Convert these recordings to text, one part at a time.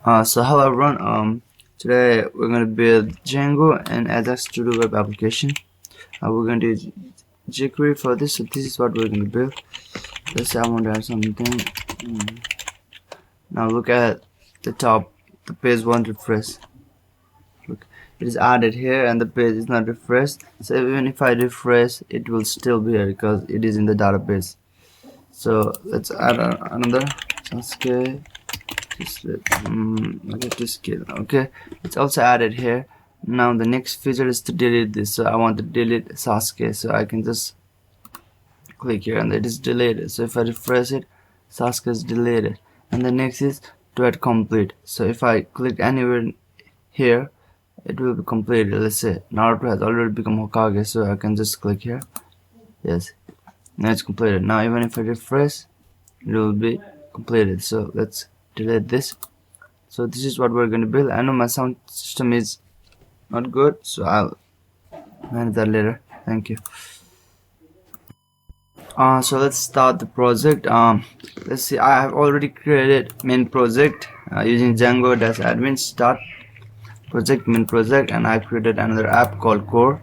So hello everyone. Today we're going to build Django and Ajax Studio web application. We're going to use Jquery for this. So this is what we're going to build. Let's say I want to add something. Now look at the top. The page won't refresh. Look, it is added here and the page is not refreshed. So even if I refresh, it will still be here because it is in the database. So let's add another. Okay. Okay, it's also added here. Now the next feature is to delete this. So I want to delete Sasuke, so I can just click here and it is deleted. So if I refresh it, Sasuke is deleted. And the next is to add complete. So if I click anywhere here, it will be completed. Let's say Naruto has already become Hokage, so I can just click here. Yes, now it's completed. Now even if I refresh, it will be completed. So let's delete this. So this is what we're going to build. I know my sound system is not good, so I'll manage that later. Thank you. So let's start the project. Let's see, I have already created main project using Django-admin start project main project, and I created another app called core.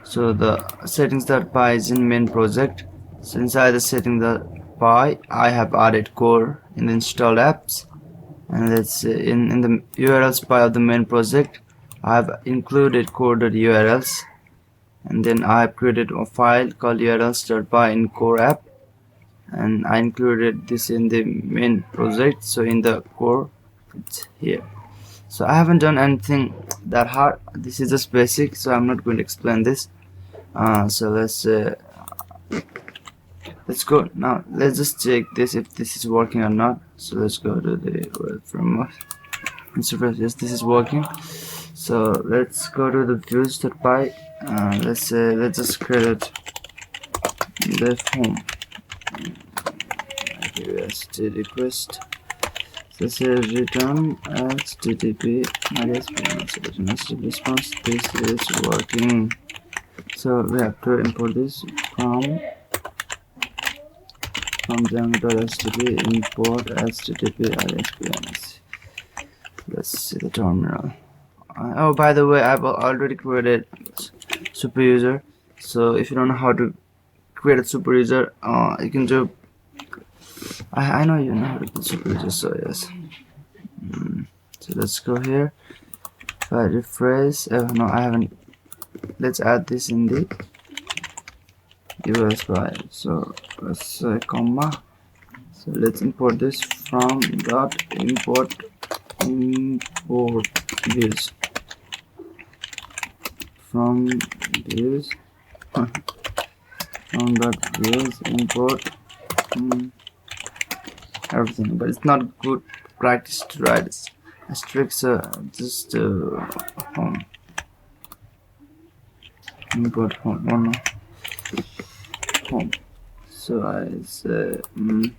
So the settings.py is in main project. So inside the settings.py I have added core in the installed apps, and let's say in the urls file of the main project I have included core.urls, and then I have created a file called urls.py in core app, and I included this in the main project. So in the core it's here. So I haven't done anything that hard. This is just basic, so I'm not going to explain this. So let's go. Now let's just check this if this is working or not. So let's go to the web framework. Yes, this is working. So let's go to the views.py. Let's just create the home. request. Let's say return http JsonResponse. This is working. So we have to import this from Django.http import http Ajax. Let's see the terminal. Oh, by the way, I've already created super user. So if you don't know how to create a super user, you can do. I know you know how to do super user. So yes. So let's go here. If I refresh, no, I haven't. Let's add this in the US file. So let's say comma. So let's import this from dot import views from views from dot views import everything. But it's not good practice to write asterisk. Just home. Import home. Home. So I say home.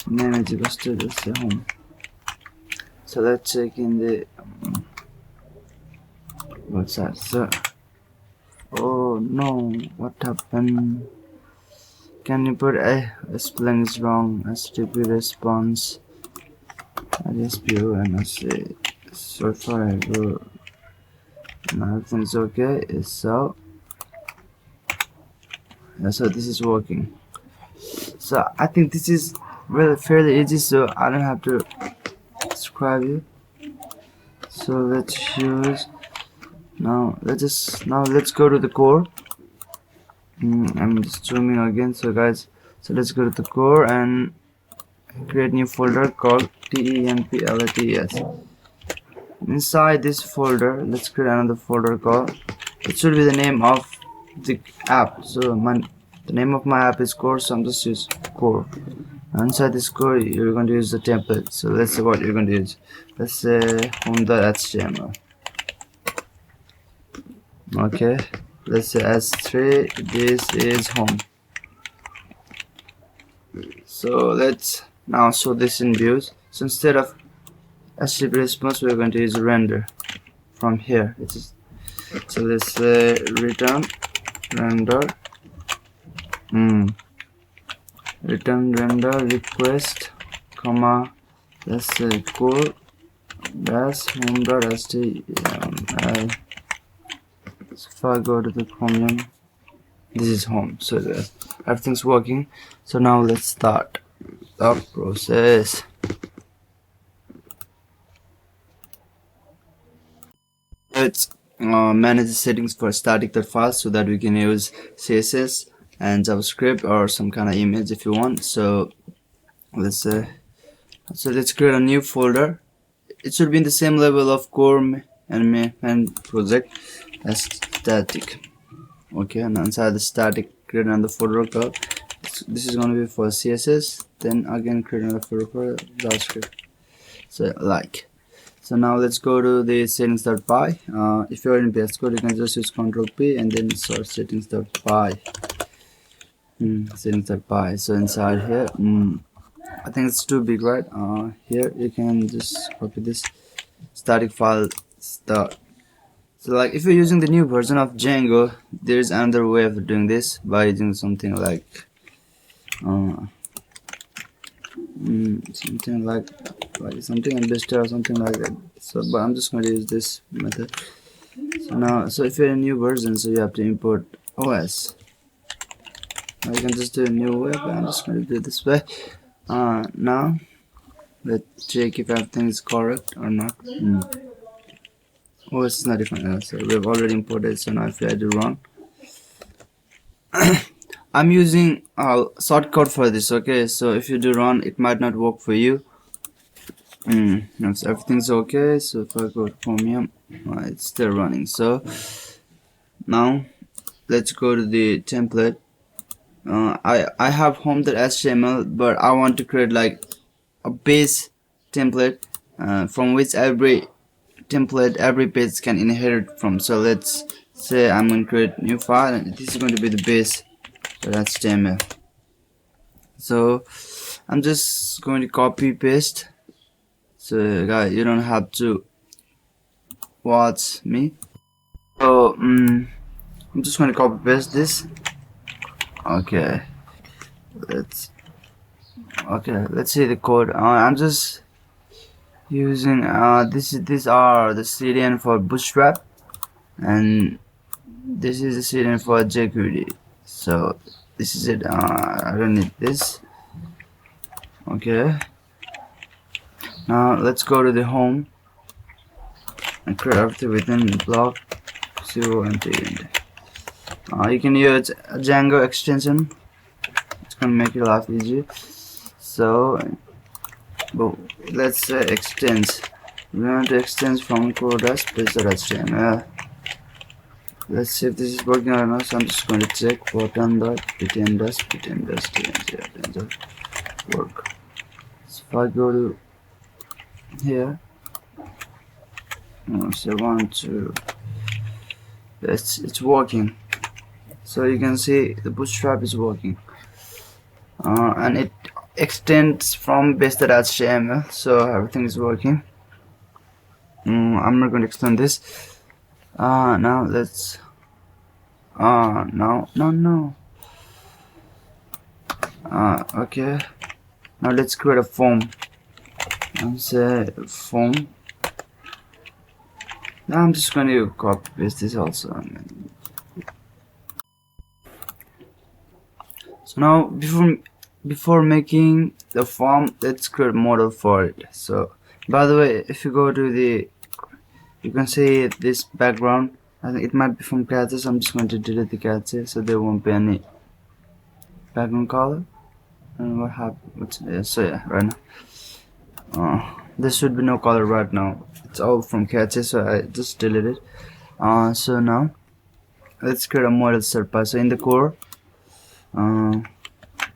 Name is equals to just say home. So let's check in the what's that? So oh no, what happened? Can you put a spelling is wrong? HTTP response. ISPO and I say so far I go. Now everything's okay. So yeah, so this is working. So I think this is really fairly easy, so I don't have to describe you. So let's choose let's go to the core. I'm just zooming again. So guys, so let's go to the core and create new folder called templates. Inside this folder, let's create another folder called, it should be the name of the app. So the name of my app is core, so I'm just use core. Inside this core you're going to use the template. So let's say what you're going to use. Let's say home.html. okay, let's say s3 this is home. So let's now show this in views. So instead of HTTP response we're going to use render from here. So let's say return render return render request comma let's say core dash home.html. So if I go to the Chromium, this is home, so everything's working. So now let's start the process. Let's manage the settings for static.file so that we can use CSS and JavaScript or some kind of image if you want. So let's create a new folder. It should be in the same level of core and main project as static. Okay, and inside the static, create another folder called, this is going to be for CSS, then again create another folder for JavaScript. So now let's go to the settings.py. If you're in VS Code, you can just use Ctrl P and then search settings.py. Settings.py. So inside here, I think it's too big, right? Here you can just copy this static file start. So like if you're using the new version of Django, there's another way of doing this by using something like something investor or something like that. So but I'm just going to use this method. So if you're a new version, so you have to import OS. Now you can just do a new way, but I'm just going to do it this way. Now let's check if everything is correct or not. OS is not defined, so we've already imported. So now if I do run, I'm using a shortcut for this. Okay, so if you do run, it might not work for you. So everything's okay. So if I go to Chromium, it's still running. So now let's go to the template. I have home.html, but I want to create like a base template from which every page can inherit from. So let's say I'm going to create new file, and this is going to be the base for HTML. So I'm just going to copy paste. So guys, you don't have to watch me. So I'm just going to copy paste this. Okay, let's see the code. I'm just using these are the CDN for Bootstrap, and this is the CDN for Jquery. So this is it. I don't need this. Okay, now let's go to the home and create everything within block 0 and 3. You can use a Django extension. It's gonna make your life easier. So let's say extends. We want to extend from core-base.html. Let's see if this is working or not. So I'm just going to check button.ptm.ptm.tm work. So if I go to here, so 1, 2, it's working. So you can see the Bootstrap is working, and it extends from base.html, so everything is working. I'm not going to extend this. Now let's okay, now let's create a form and say form. Now I'm just going to copy paste this also. So now before making the form, let's create a model for it. So by the way, if you go to the, you can see this background. I think it might be from Cache, so I'm just going to delete the Cache so there won't be any background color. And what happened? So yeah, right now there should be no color right now. It's all from Cache, so I just deleted it. So now let's create a model surface. So in the core,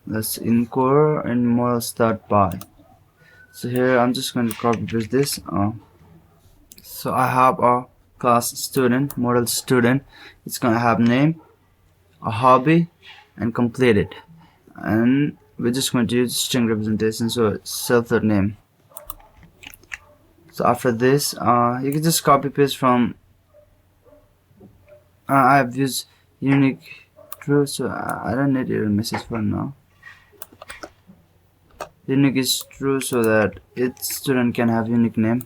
let's in core and models.py. So here I'm just going to copy paste this. So I have a class student, model student. It's gonna have name, a hobby, and completed. And we're just going to use string representation, so self.name. So after this, you can just copy paste from. I've used unique true, so I don't need your message for now. unique is true so that each student can have unique name,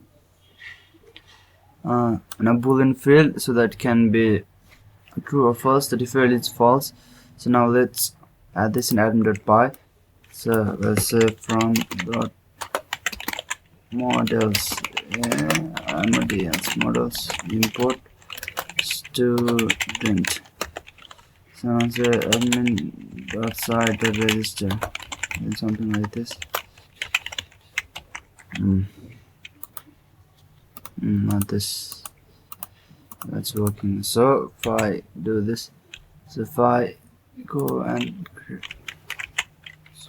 and a boolean field so that can be true or false. The default is false. So now let's add this in admin.py. So let's say from dot models models import student. So now say admin.site.register and something like this. Not this. That's working. So if I do this, so if I go and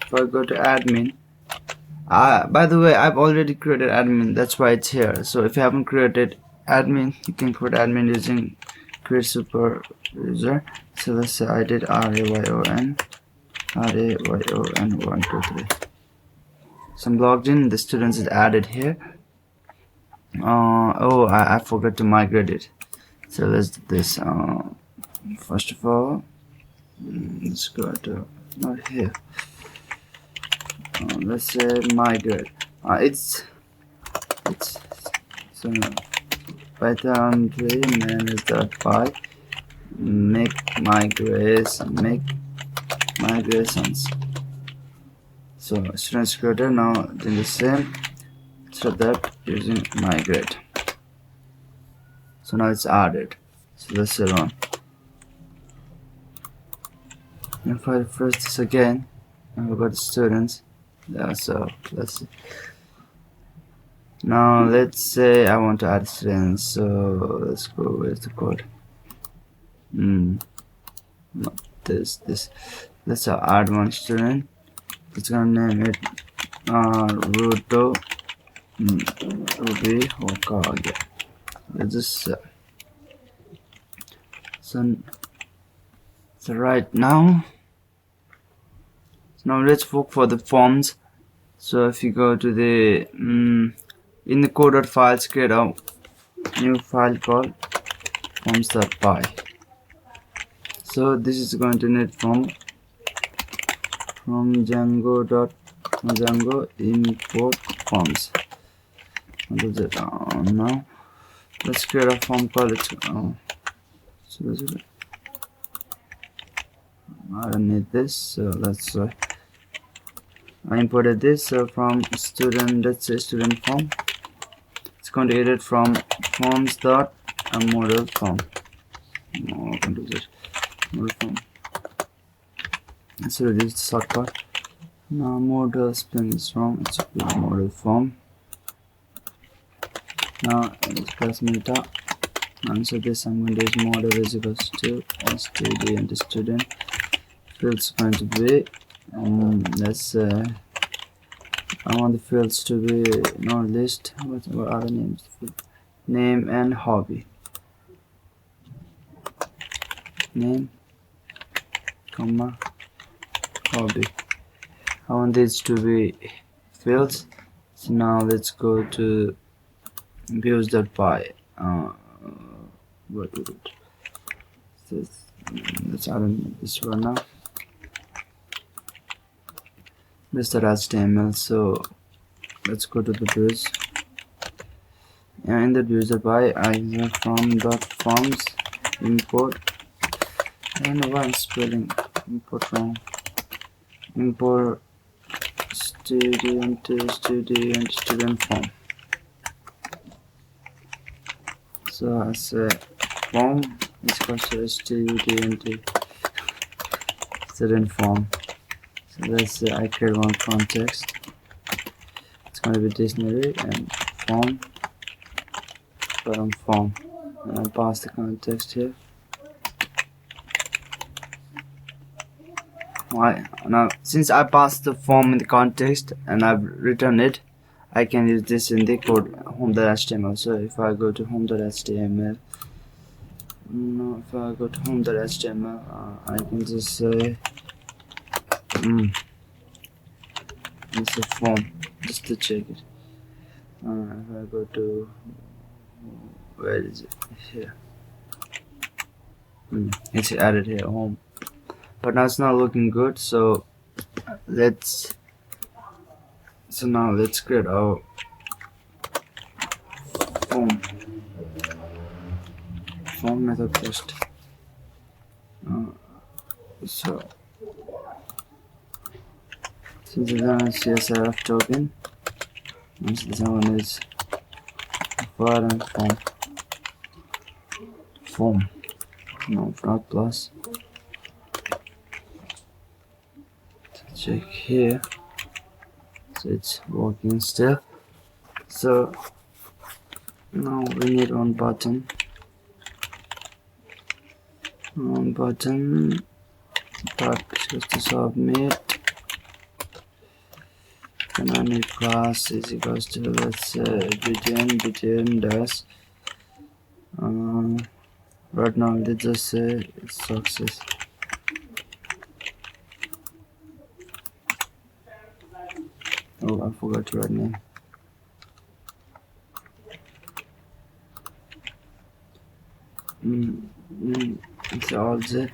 if I go to admin, by the way, I've already created admin, that's why it's here. So if you haven't created admin, you can create admin using create super user. So let's say I did rayon 123. So I'm logged in, the students is added here. Oh, I forgot to migrate it. So let's do this. First of all, let's go to not here. Let's say migrate. It's so Python manage.py make migrations. So students created, now doing the same. So that using migrate. So now it's added. So let's say run. And if I refresh this again, and we got students. Yeah, so let's see. Now let's say I want to add students. So let's go with the code. Not this. Let's add one student. It's gonna name it Ruto Ruby Hokage. Let's just so right now. Now let's work for the forms. So if you go to the in the code.files, create a new file called forms.py. So this is going to need from Django import forms. Now let's create a form called I don't need this, so let's I imported this from student, let's say student form. It's going to edit from forms.model form. No, I can do that. Model form. Let's reduce the shortcut. Now model spelling is wrong. It's model form. Now let's press meta. Answer this. I'm going to use model is equals to std and student. Fields going to be let's I want the fields to be not list. What are the names? Name and hobby. Name, comma, hobby. I want this to be fields. So now let's go to views.py. What is it? Let's add this one now. HTML. So let's go to the views, and in the views.py I have from.forms import, and one spelling import wrong, import student form. So I say form is equal to student form. So let's say I create one context. It's going to be dictionary and form, bottom form, and I pass the context here. Now since I passed the form in the context and I've written it, I can use this in the code home.html. So if I go to home.html, if I go to home.html, I can just say it's a form, just to check it. If I go to, where is it? Here. It's added here, home. But now it's not looking good, so let's So now let's create our form method post. So since this one is CSRF token, and this one is var and form. No, not plus. Check here. So it's working still. So now we need one button. Part just to submit. And I need class is equals to, let's say, btn dash. Right now let's just say it's success. Oh, I forgot to write name. It's all Z.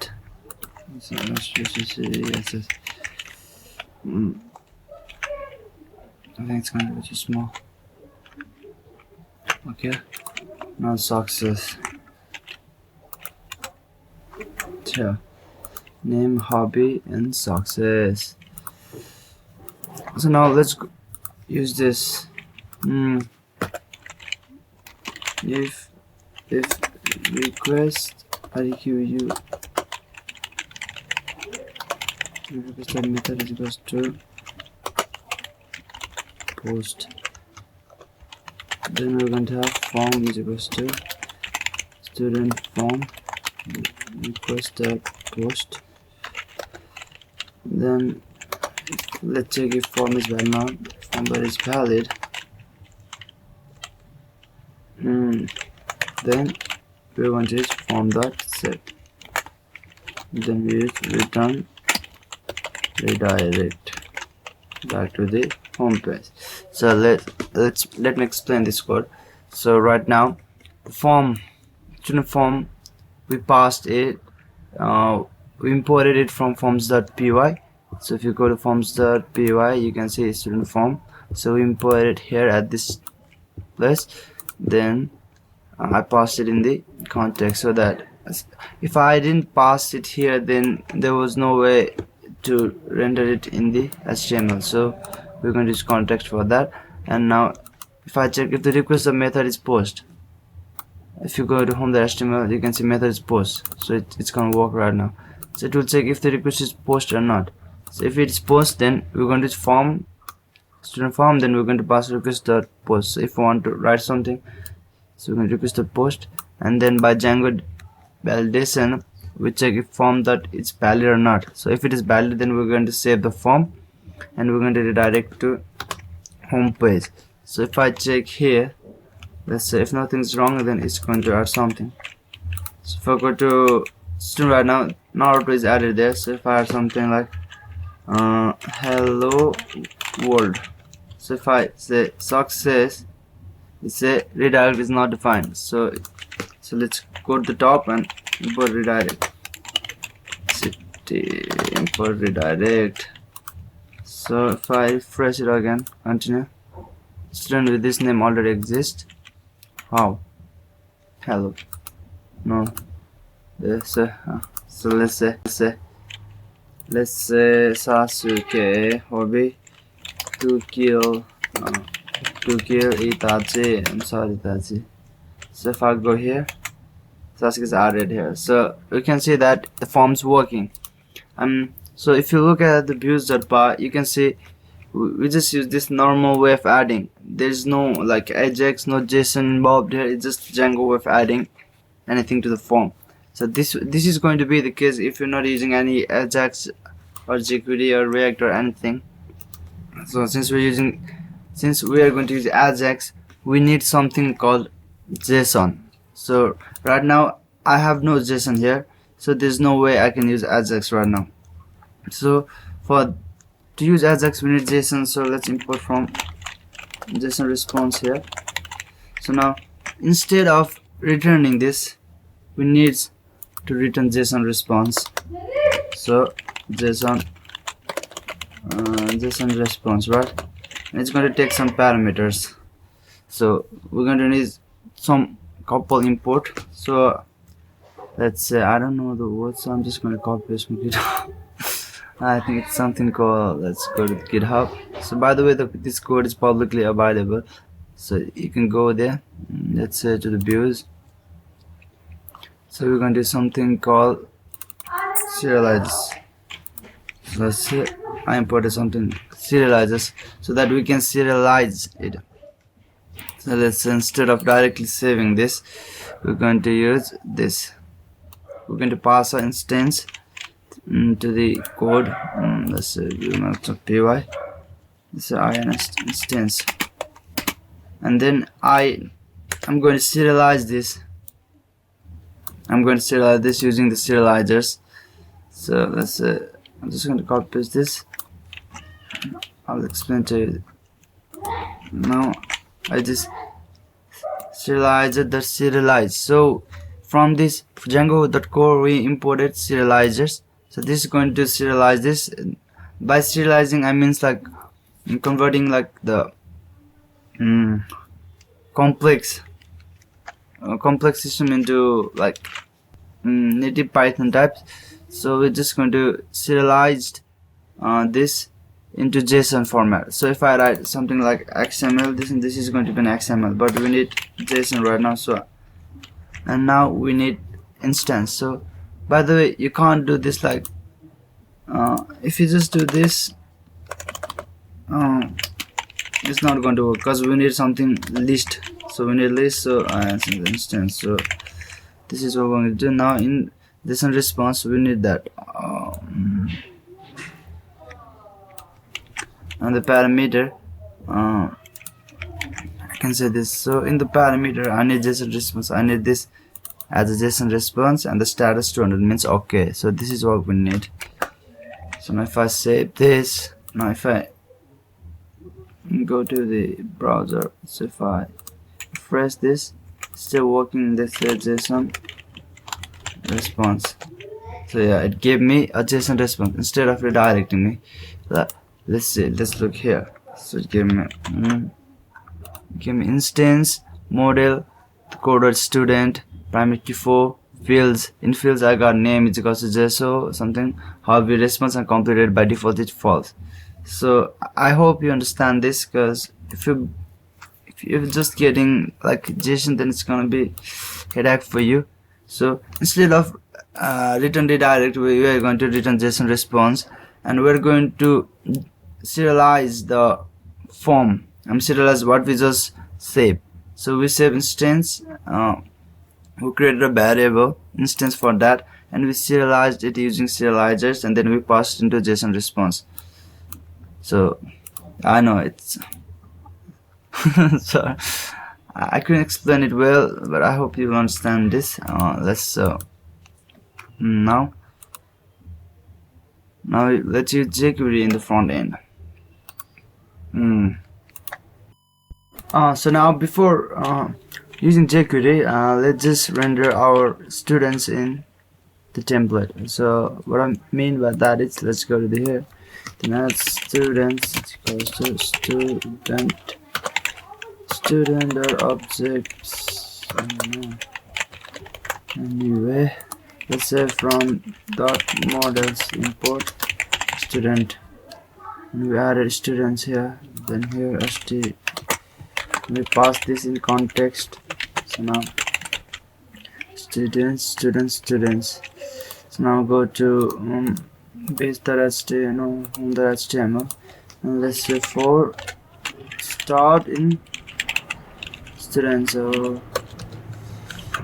So let's just say yes. I think it's gonna be too small. Okay. Now success. Yeah. Name, hobby, and success. So now let's use this. If request request method is equals to post, then we're going to have form is equals to student form request post. Then let's check if form is valid. Now form that is valid, then we want to use form dot set. Then we use return redirect back to the home page. So let me explain this code. So right now the student form, we passed it, we imported it from forms.py. So if you go to forms.py, you can see student form. So we import it here at this place. Then I passed it in the context, so that if I didn't pass it here, then there was no way to render it in the HTML. So we're going to use context for that. And now if I check if the request of method is post, if you go to home.html, you can see method is post. So it's gonna work right now. So it will check if the request is post or not. So if it's post, then we're going to use form student form, then we're going to pass request.post. So if we want to write something, so we're going to request.post, and then by Django validation we check if form that it's valid or not. So if it is valid, then we're going to save the form and we're going to redirect to home page. So if I check here, let's say if nothing's wrong, then it's going to add something. So if I go to student right now, auto is added there. So if I add something like hello world, so if I say success, it say redirect is not defined. So let's go to the top and import redirect, city import redirect. So if I refresh it again, continue, student with this name already exists. How? Hello. No. So let's say Sasuke hobby to kill Itachi. I'm sorry, Itachi. So if I go here, Sasuke is added here. So you can see that the form's working. So if you look at the views.bar, you can see we just use this normal way of adding. There's no like Ajax, no JSON involved here. It's just Django way of adding anything to the form. So this is going to be the case if you're not using any Ajax or Jquery or React or anything. So since we are going to use Ajax, we need something called JSON. So right now I have no JSON here, so there's no way I can use Ajax right now. So to use Ajax we need JSON. So let's import from JsonResponse here. So now instead of returning this, we need to return JsonResponse. So JsonResponse, right? and it's going to take some parameters. So we're going to need some couple import. So let's say, I don't know the word, so I'm just going to copy paste my GitHub. I think it's something called, let's go to GitHub. So by the way, this code is publicly available, so you can go there. Let's say to the views. So we're going to do something called serializes. So let's say I imported something serializes so that we can serialize it. So let's say instead of directly saving this, we're going to use this. We're going to pass our instance into the code. Let's say view.py. This is instance, and then I'm going to serialize this. I'm going to serialize this using the serializers. So let's say I'm just going to copy paste this. I'll explain to you. Now I just serializer that serialize. So from this Django.core we imported serializers. So this is going to serialize this. By serializing I means like converting like the complex system into like native Python types. So we're just going to serialize this into JSON format. So if I write something like XML, this is going to be an XML, but we need JSON right now. So and now we need instance. So by the way, you can't do this like if you just do this, it's not going to work, because we need something list. So we need list. So instance. So this is what we're going to do now. In JsonResponse we need that and the parameter, I can say this. So in the parameter I need JsonResponse, I need this as a JsonResponse, and the status 200 means okay. So this is what we need. So now if I save this, now if I go to the browser, so if I refresh this, still working. This JSON response. So yeah, it gave me a JSON response instead of redirecting me. Let's see, let's look here. So it gave me instance, model, coder student, primary key 4, fields. In fields I got name, it's equals to JSO something. However, response and completed by default is false. So I hope you understand this, because if you're just getting like JSON, then it's gonna be headache for you. So instead of return redirect, we are going to return JSON response, and we're going to serialize the form and serialize what we just saved. So we save instance, we created a variable instance for that, and we serialized it using serializers, and then we passed into JSON response. So I know it's sorry, I couldn't explain it well, but I hope you understand this. Let's now let's use Jquery in the front end. So now before using Jquery, let's just render our students in the template. So what I mean by that is, let's go to the here, then add students equals to student or objects. I don't know. Anyway, let's say from dot models import student, and we added students here, then here st, we pass this in context. So now students. So now go to base.html, and let's say for start in students. So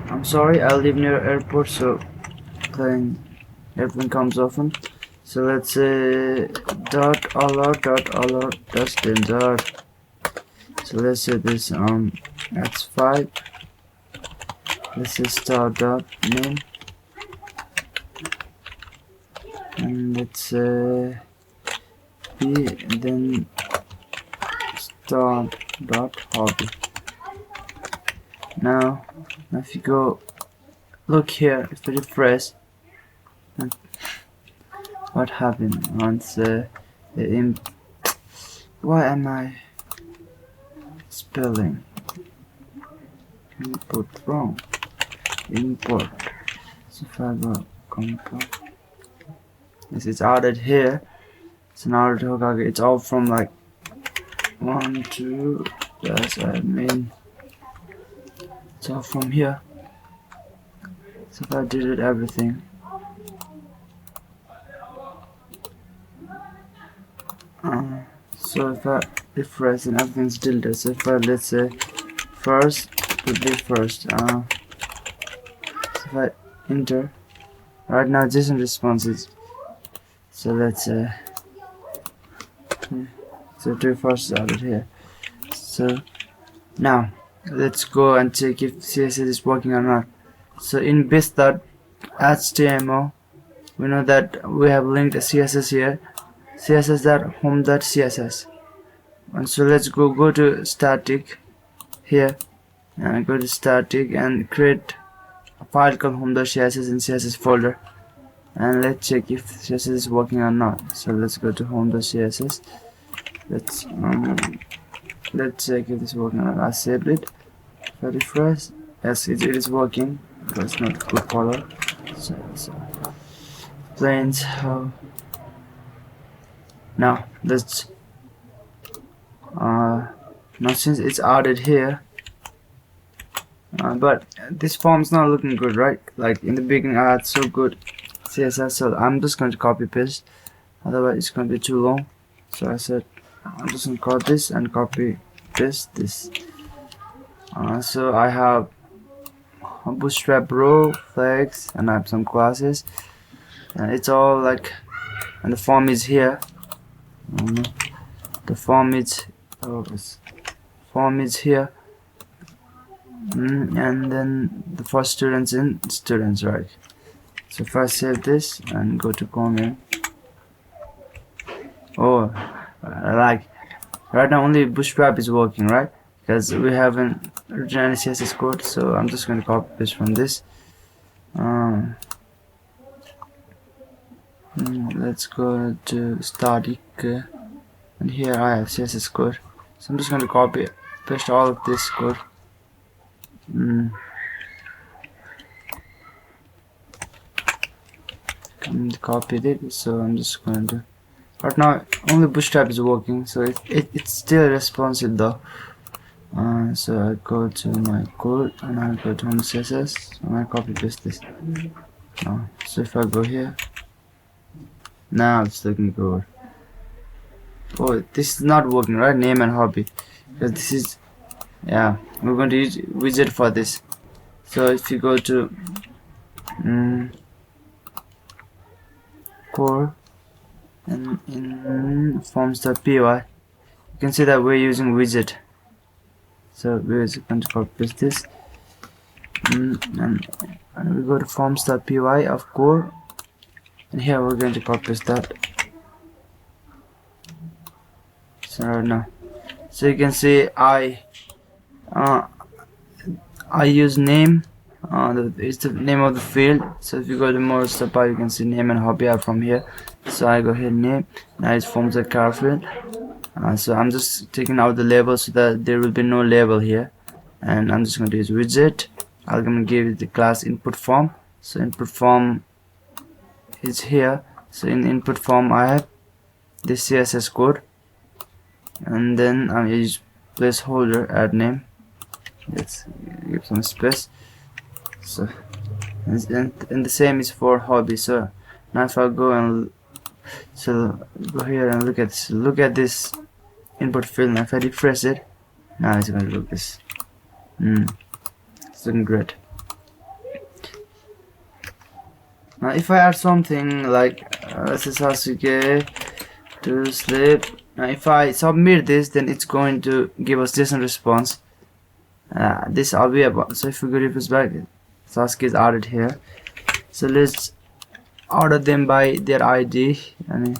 I'm sorry, I live near airport, so airplane comes often. So let's say dot alert student. So let's say this that's 5. Let's say start dot name, and let's say b, then start dot hobby. Now if you go look here, if you refresh, what happened once why am I spelling input wrong import. So if I go compile, this is added here. So now it's all from like 1 2 dash admin. It's all from here. So if I delete everything, so if I refresh and everything's deleted. So if I, let's say first would be first, so if I enter right now, JsonResponse is, so let's say so 2 first is added here. So now let's go and check if CSS is working or not. So in base.html, we know that we have linked a CSS here, css.home.css. And so let's go to static here, and go to static and create a file called home.css in CSS folder, and let's check if CSS is working or not. So let's go to home.css. Let's check if it's working or not. I saved it. If I refresh, yes, it is working, but it's not good color. So plains how. Now let's now since it's added here, but this form's not looking good, right? Like in the beginning I had so good CSS, so I'm just going to copy paste, otherwise it's going to be too long. So I said I'm just going to copy this and copy paste this. So I have a bootstrap row, flags, and I have some classes, and it's all like, and the form is here. The form is here, and then the first students in students, right? So if I save this and go to comment, oh, like right now only bootstrap is working, right? Because we haven't written any CSS code. So I'm just going to copy this from this. Let's go to static, and here I have CSS code. So I'm just going to copy paste all of this code. Copied it, so I'm just going to, right now only bootstrap is working, so it's still responsive though. So I go to my code and I go to home CSS and I copy paste this. So if I go here, now it's looking good. Oh, this is not working, right? Name and hobby, because this is, yeah, we're going to use widget for this. So if you go to core and in forms.py, you can see that we're using widget. So we're going to copy paste this, and we go to forms.py of core, and here we're going to copy paste that. So right now, so you can see I use name, it's the name of the field. So if you go to more step, you can see name and hobby are from here. So I go here, name, now it forms a car field. So I'm just taking out the label so that there will be no label here, and I'm just going to use widget. I'm going to give it the class input form. So input form is here. So in input form I have this CSS code, and then I use placeholder add name. Let's give some space. So and the same is for hobby. So now if I go and go here and look at this input field, and if I refresh it, now it's going to look this. It's looking great. Now if I add something like Sasuke to sleep, now if I submit this, then it's going to give us JsonResponse. This I'll be about. So if we go refresh back, Sasuke is added here. So let's order them by their ID, and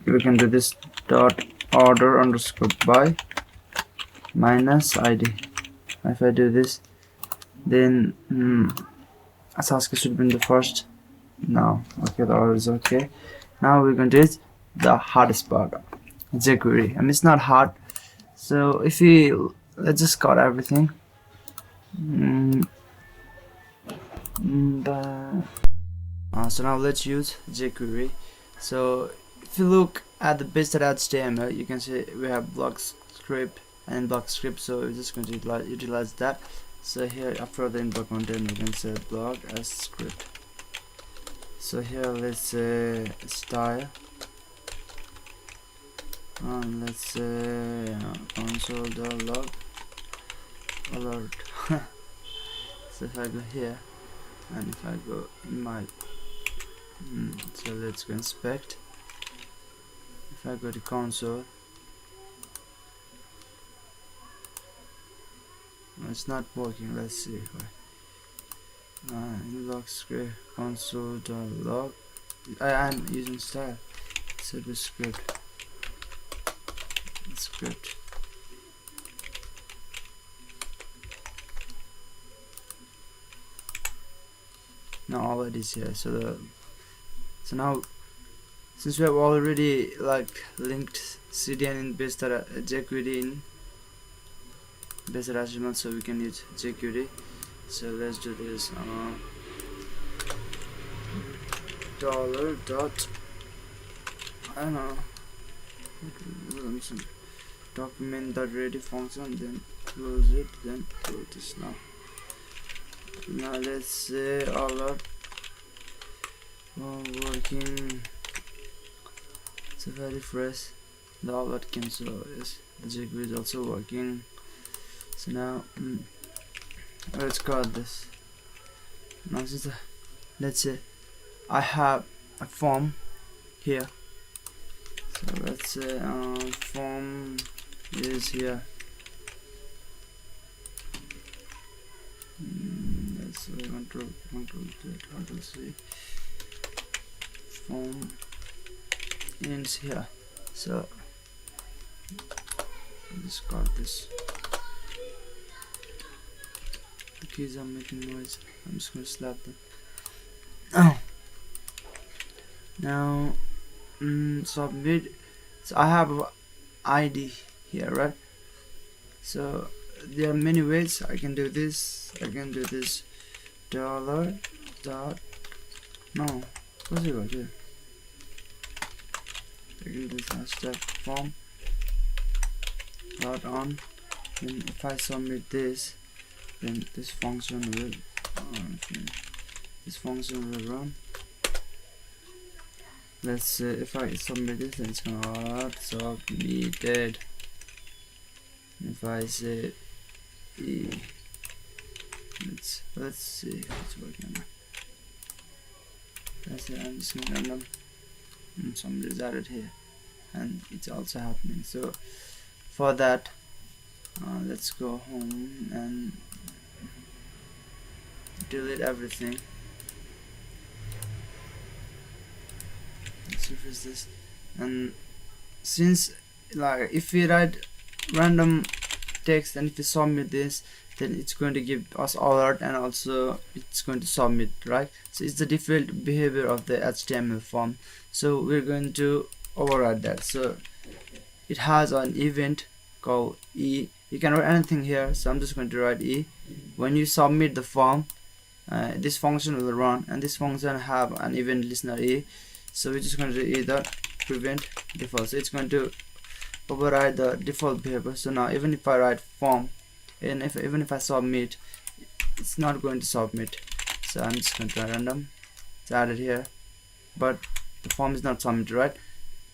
we can do this dot order underscore by minus ID. If I do this, then Sasuke should be in the first. Now okay, the order is okay. Now we're going to do the hardest part, Jquery. I mean, it's not hard. So if we let's just cut everything. So now let's use Jquery. So if you look at the base.html, you can see we have block script and block script, so we're just going to utilize that. So here after the input content we can say block as script. So here let's say style, and let's say console.log alert. So if I go here and if I go in my so let's go inspect. If I go to console, it's not working. Let's see in log script console.log. I'm using style, so the script now all it is here. So now since we have already like linked CDN in Jquery in base.html, so we can use Jquery. So let's do this dollar dot I don't know document dot ready function, then close it, then close this. Now let's say alert working. It's a very fresh. The alert came, so yes, the Jquery is also working. So now let's cut this. Now since let's say I have a form here, so let's say form is here. Let's say control C, form ends here. So let's cut this. The keys are making noise. I'm just gonna slap them. Now submit. So I have a ID here, right? So there are many ways I can do this. I can do this dollar dot no what's it here? I can do this hashtag form dot on. Then if I submit this, then this function will run. Let's say if I submit this, then it's gonna submitted. If I say let's see if it's working. Let's say I'm just gonna random somebody is added here, and it's also happening. So for that let's go home and delete everything. Let's refresh this. And since like if we write random text and if we submit this, then it's going to give us alert and also it's going to submit, right? So it's the default behavior of the HTML form. So we're going to override that. So it has an event called E. You can write anything here, so I'm just going to write E. When you submit the form, this function will run, and this function have an event listener E. So we're just going to do E dot prevent default. So it's going to override the default behavior. So now even if I write form and even if I submit, it's not going to submit. So I'm just going to try random. It's added here, but the form is not submitted, right?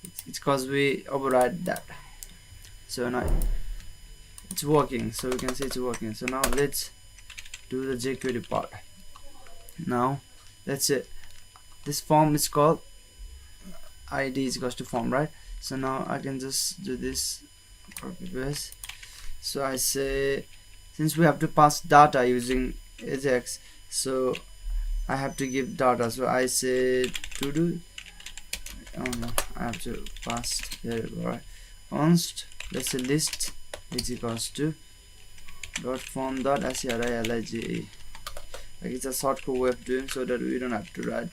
It's because we override that. So now it's working, so we can see it's working. So now let's do the Jquery part. Now let's say this form is called ID is equals to form, right? So now I can just do this copy paste. So I say since we have to pass data using Ajax, so I have to give data. So I say to do I have to pass variable, right? Const, let's say list is equals to dot form dot scrilige. Like it's a shortcut way of doing so that we don't have to write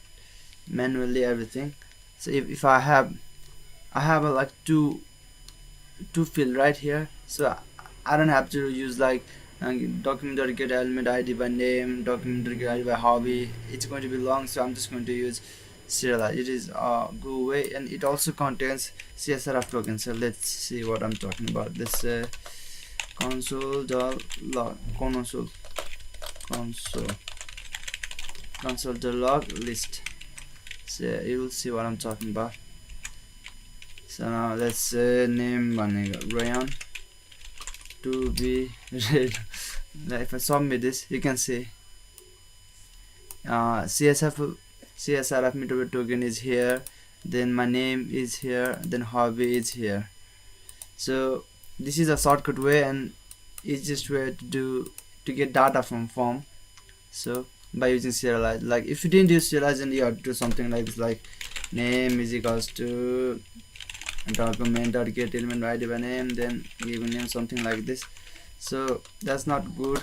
manually everything. So if I have like two two field right here, so I don't have to use like document.get element id by name, document.get id by hobby. It's going to be long, so I'm just going to use serialize. It is go away, and it also contains CSRF token. So let's see what I'm talking about. Let's console.log console.log list. So you will see what I'm talking about. So now let's name rayon to be read. If I submit this, you can see CSRF mutable token is here, then my name is here, then hobby is here. So this is a shortcut way and easiest way to get data from form. So by using serialize, like if you didn't use serialize, then you have to do something like this, like name is equals to document.get element id by name, then give a name something like this. So that's not good.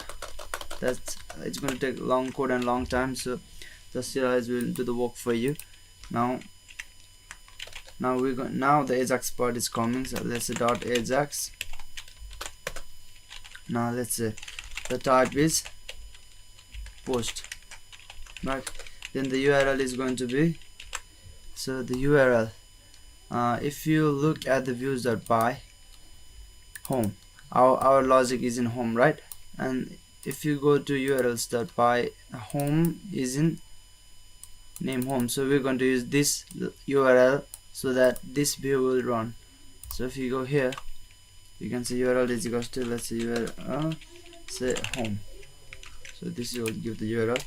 It's going to take long code and long time, so the serialize will do the work for you. Now the Ajax part is coming, so let's say dot Ajax. Now let's say the type is post, right? Then the URL is going to be, so the URL, if you look at the views.py home, our logic is in home, right? And if you go to urls.py, home is in name home, so we're going to use this URL so that this view will run. So if you go here, you can see URL is equals to, let's say URL say home, so this will give the URL,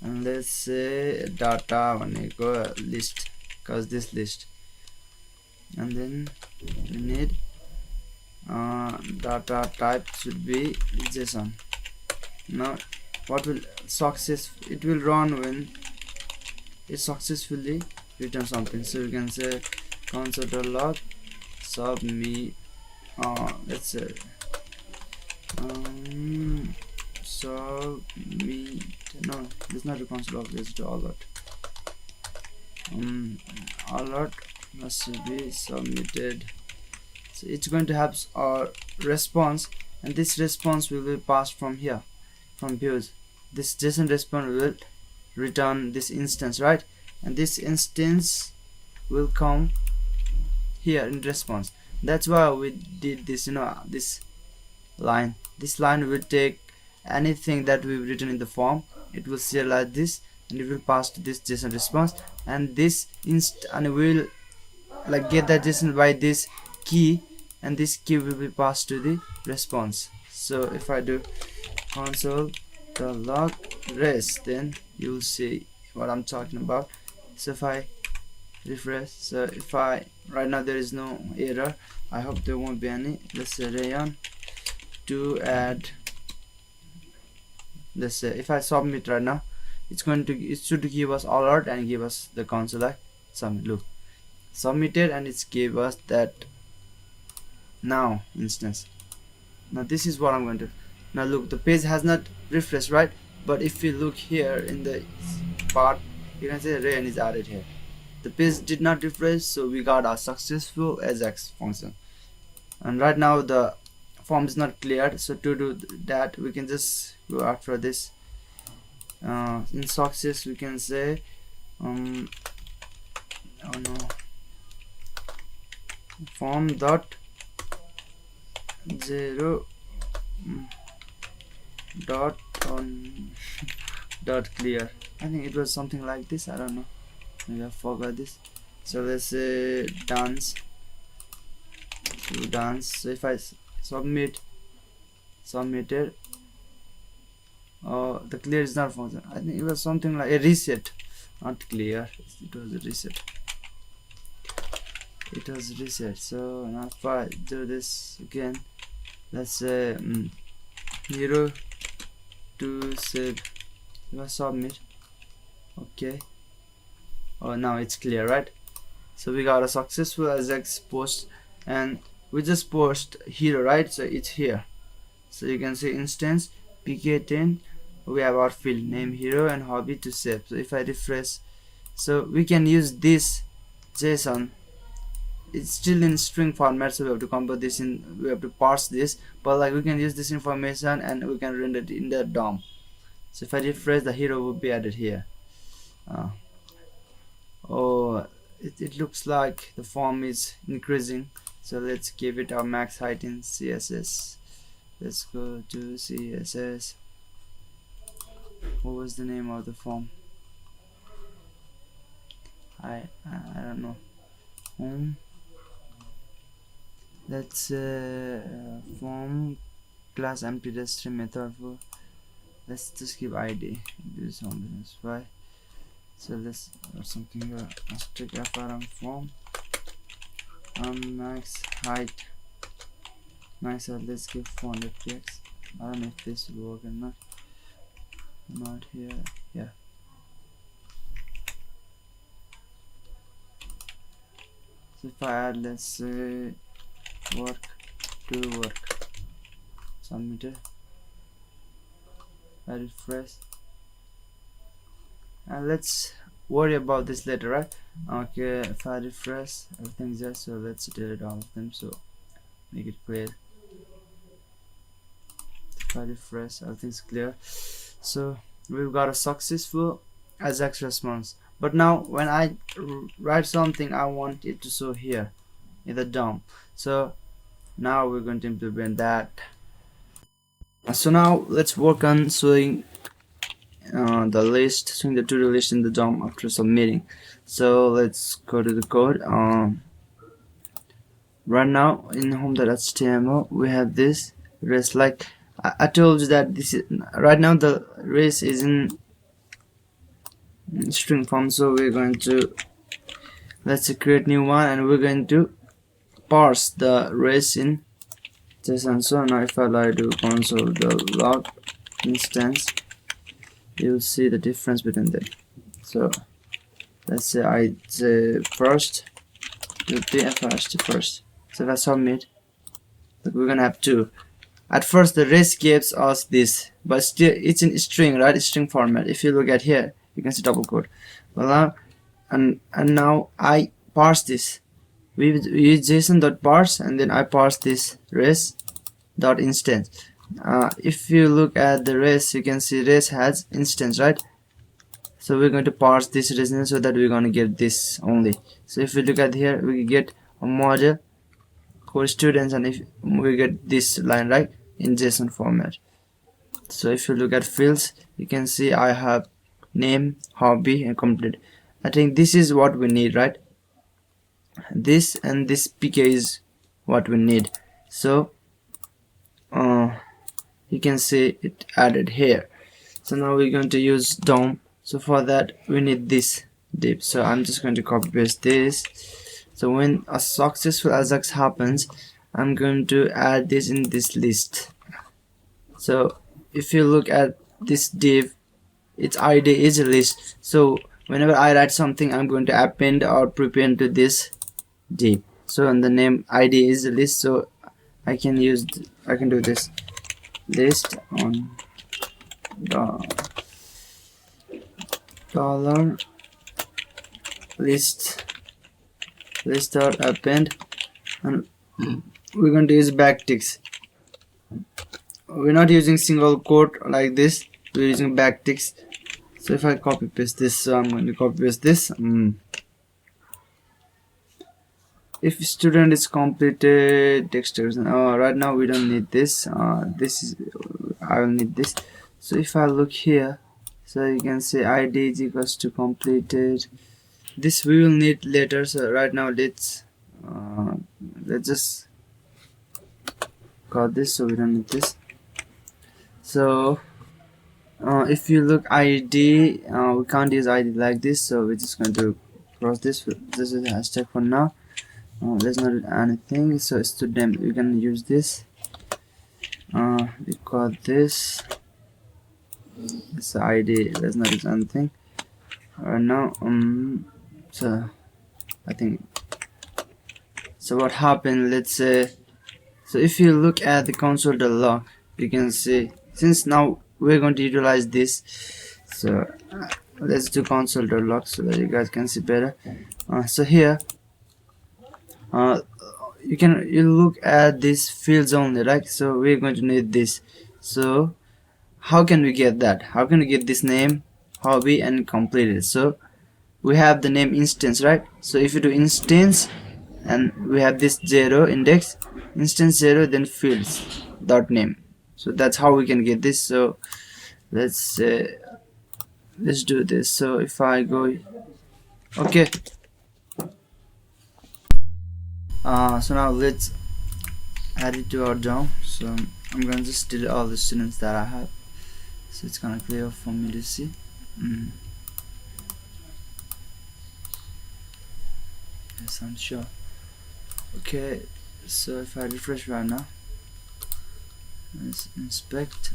and let's say data list, because this list, and then we need data type should be JSON. Now what will it will run when it successfully return something. So you can say console.log submit, let's say submit, no, this is not a console log, let's do alert. Alert must be submitted. So it's going to have our response, and this response will be passed from here, from views. This JsonResponse will return this instance, right? And this instance will come here in response. That's why we did this, this line will take anything that we've written in the form, it will serialize this, and it will pass to this JsonResponse, and this and we'll like get that JSON by this key, and this key will be passed to the response. So if I do console.log res, then you'll see what I'm talking about. So if I refresh, so if I right now there is no error, I hope there won't be any. Let's say rayon to add, let's say if I submit right now, it should give us alert and give us the console like submit. Look, submitted, and it's gave us that now instance. Now this is what I'm going to, now look, the page has not refreshed, right? But if you look here in the part, you can see rayon is added here. The page did not refresh, so we got our successful Ajax function. And right now the form is not cleared, so to do that we can just go after this. In success we can say form dot 0 dot on dot clear. I think it was something like this, I don't know, maybe I forgot this. So let's say dance. So if I submitted, the clear is not function. I think it was something like a reset, not clear, it was a reset. So now if I do this again, let's say 0 to save, if I submit, okay, now it's clear, right? So we got a successful Ajax post, and we just post hero, right? So it's here, so you can see instance pk10, we have our field name hero and hobby to save. So if I refresh, so we can use this JSON it's still in string format, so we have to convert this in, we have to parse this, but like we can use this information and we can render it in the DOM. So if I refresh, the hero will be added here. Oh, it looks like the form is increasing, so let's give it our max height in CSS. Let's go to CSS. What was the name of the form? I don't know. Let's form class empty string method for, let's just give id, do something. Why? So let's something strict FRM form max height. Let's give 400 px. I don't know if this will work or not. Not here. Yeah. So if I add, let's say work to work, submit it, I refresh, and let's worry about this later, right? Okay, if I refresh, everything's there, so let's delete all of them, so make it clear. If I refresh, everything's clear. So we've got a successful Ajax response. But now when I write something, I want it to show here in the DOM. So now we're going to implement that. So now let's work on showing the list, showing the to-do list in the DOM after submitting. So let's go to the code. Right now in home.html we have this res. Like I told you that this is right now the res is in string form, so we're going to, let's create new one, and we're going to parse the res in JSON. So now if I do console the log instance, you'll see the difference between them. So let's say I say first to the first. So if I submit, look, we're gonna have two. At first the res gives us this, but still it's in string, right? String format. If you look at here, you can see double quote. Well now, and now I parse this. We use JSON.parse, and then I parse this res.instance. If you look at the res, you can see res has instance, right? So we're going to parse this res so that we're going to get this only. So if we look at here, we get a model for students, and if we get this line, right, in JSON format. So if you look at fields, you can see I have name, hobby, and complete. I think this is what we need, right? This and this pk is what we need. So you can see it added here. So now we're going to use DOM. So for that we need this div. So I'm just going to copy paste this. So when a successful Ajax happens, I'm going to add this in this list. So if you look at this div, its id is a list. So whenever I write something, I'm going to append or prepend to this div. So and the name id is a list, so I can do this list on the dollar list dot append, and we're going to use backticks. We're not using single quote like this, we're using backticks. So if I copy paste this, so I'm going to copy paste this. If student is completed textures, right now we don't need this. This is, I will need this. So if I look here, so you can say id is equals to completed. This we will need later. So right now let's just got this, so we don't need this. So if you look id, we can't use id like this, so we're just going to cross this. This is a hashtag for now. Let's not do anything. So student, we can use this. We got this. It's id. Let's not use anything right now. So I think, so what happened, let's say, so if you look at the console.log, you can see, since now we're going to utilize this, so let's do console.log so that you guys can see better. So here uh, you look at these fields only, right? So we're going to need this. So how can we get that? How can we get this name, hobby, and completed? So we have the name instance, right? So if you do instance and we have this 0 index, instance 0, then fields dot name. So that's how we can get this. So let's do this. So if I go, okay, so now let's add it to our DOM. So I'm gonna just delete all the students that I have, so it's gonna clear for me to see. Yes, I'm sure. Okay, so if I refresh right now, let's inspect.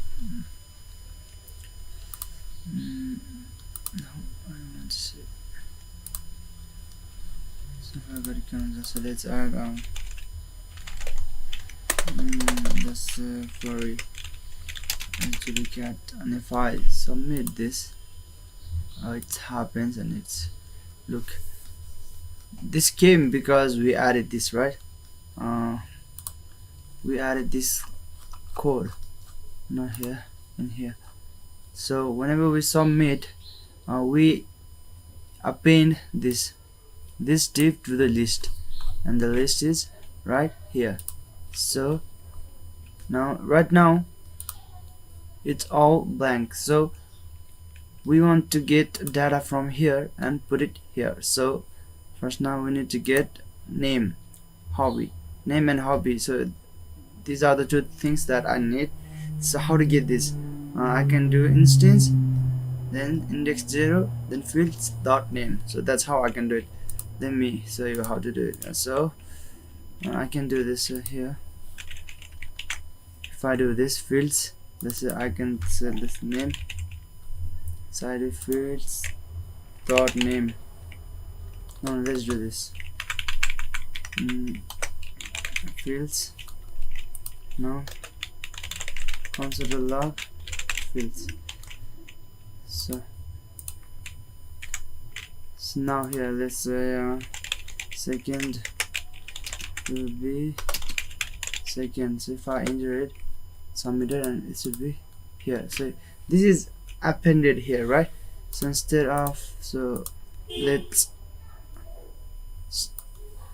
No, I don't see. So if I go to calendar, so let's add this query to look at, and if I submit this, it happens, and it's look, this came because we added this, right? We added this code, not here, in here. So whenever we submit, we append this div to the list, and the list is right here. So now right now it's all blank, so we want to get data from here and put it here. So first, now we need to get name, hobby, name and hobby. So these are the two things that I need. So how to get this? I can do instance, then index 0, then fields dot name. So that's how I can do it. Let me show you how to do it. So I can do this here. If I do this fields, let's say I can set this name, side fields dot name. Now let's do this. Fields. Now console log fields. So now here let's say second will be second. So if I enter it, submit it, and it should be here. So this is appended here, right? So instead of, so let's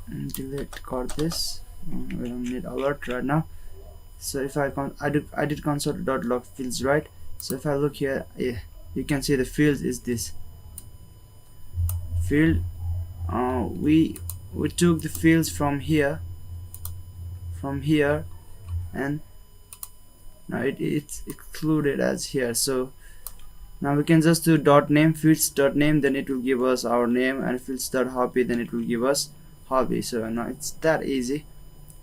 delete this. We don't need alert right now. So if I did console.log fields, right? So if I look here, yeah, you can see the field is this field. We took the fields from here, and now it's included as here. So now we can just do dot name, fields dot name, then it will give us our name, and fields dot hobby, then it will give us hobby. So now it's that easy.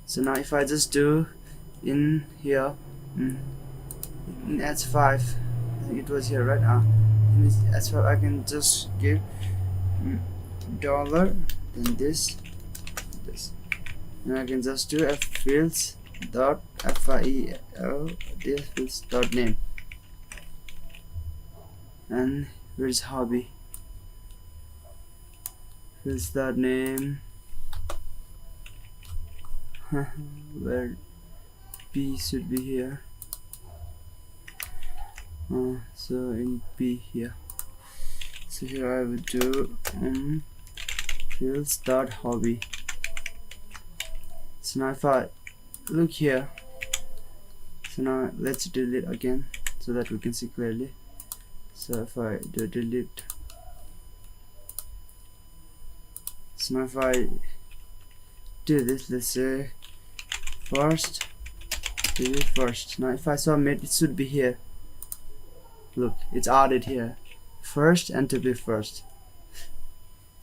So now if I just do in here, in S5, I think it was here, right? In S5 I can just give dollar, then this, and I can just do f fields dot fiel this fields dot name, and where's hobby, fields dot name, where P should be here. So in P here. So here I would do fields dot hobby. So now if I look here, so now let's delete again so that we can see clearly. So if I do delete, so now if I do this, let's say first, delete first. Now if I submit, it should be here. Look, it's added here, first and to be first.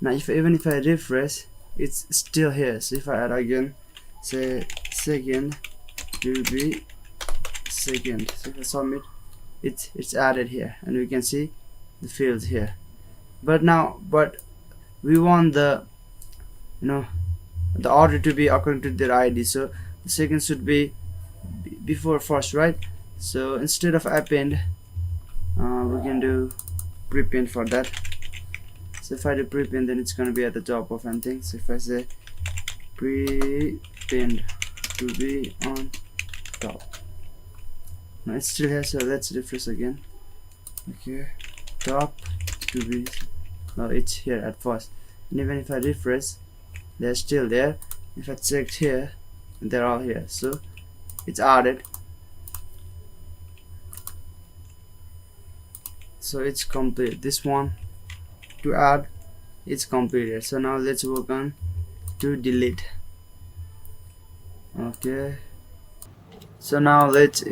Now even if I refresh, it's still here. So if I add again, say second to be second, so if I submit, it's added here, and we can see the fields here. But we want the the order to be according to their ID. So the second should be before first, right? So instead of append, we can do prepend for that. So if I do prepend, then it's going to be at the top of anything. So if I say prepinned to be on top. Now it's still here, so let's refresh again. Okay, top to be, now it's here at first, and even if I refresh, they're still there. If I check here, they're all here, so it's added, so it's complete. This one to add, it's completed. So now let's work on to delete. Okay, so now let's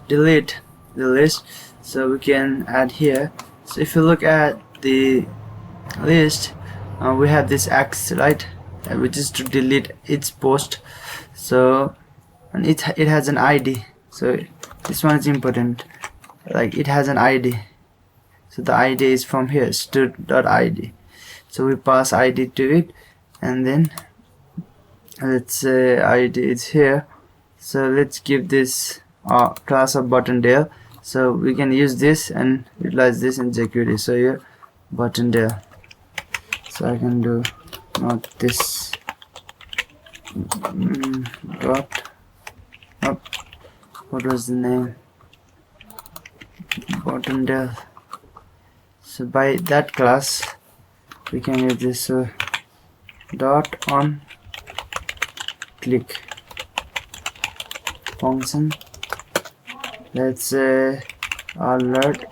delete the list so we can add here. So if you look at the list, we have this X, right, which is to delete its post. So, and it has an ID, so this one is important, like it has an ID, so the ID is from here, stud.id. so we pass ID to it, and then let's say ID is here, so let's give this class of Buttondale, so we can use this and utilize this in Jquery. So here Buttondale, so I can do not this dot what was the name, Buttondale. So by that class we can use this dot on click function. Let's say alert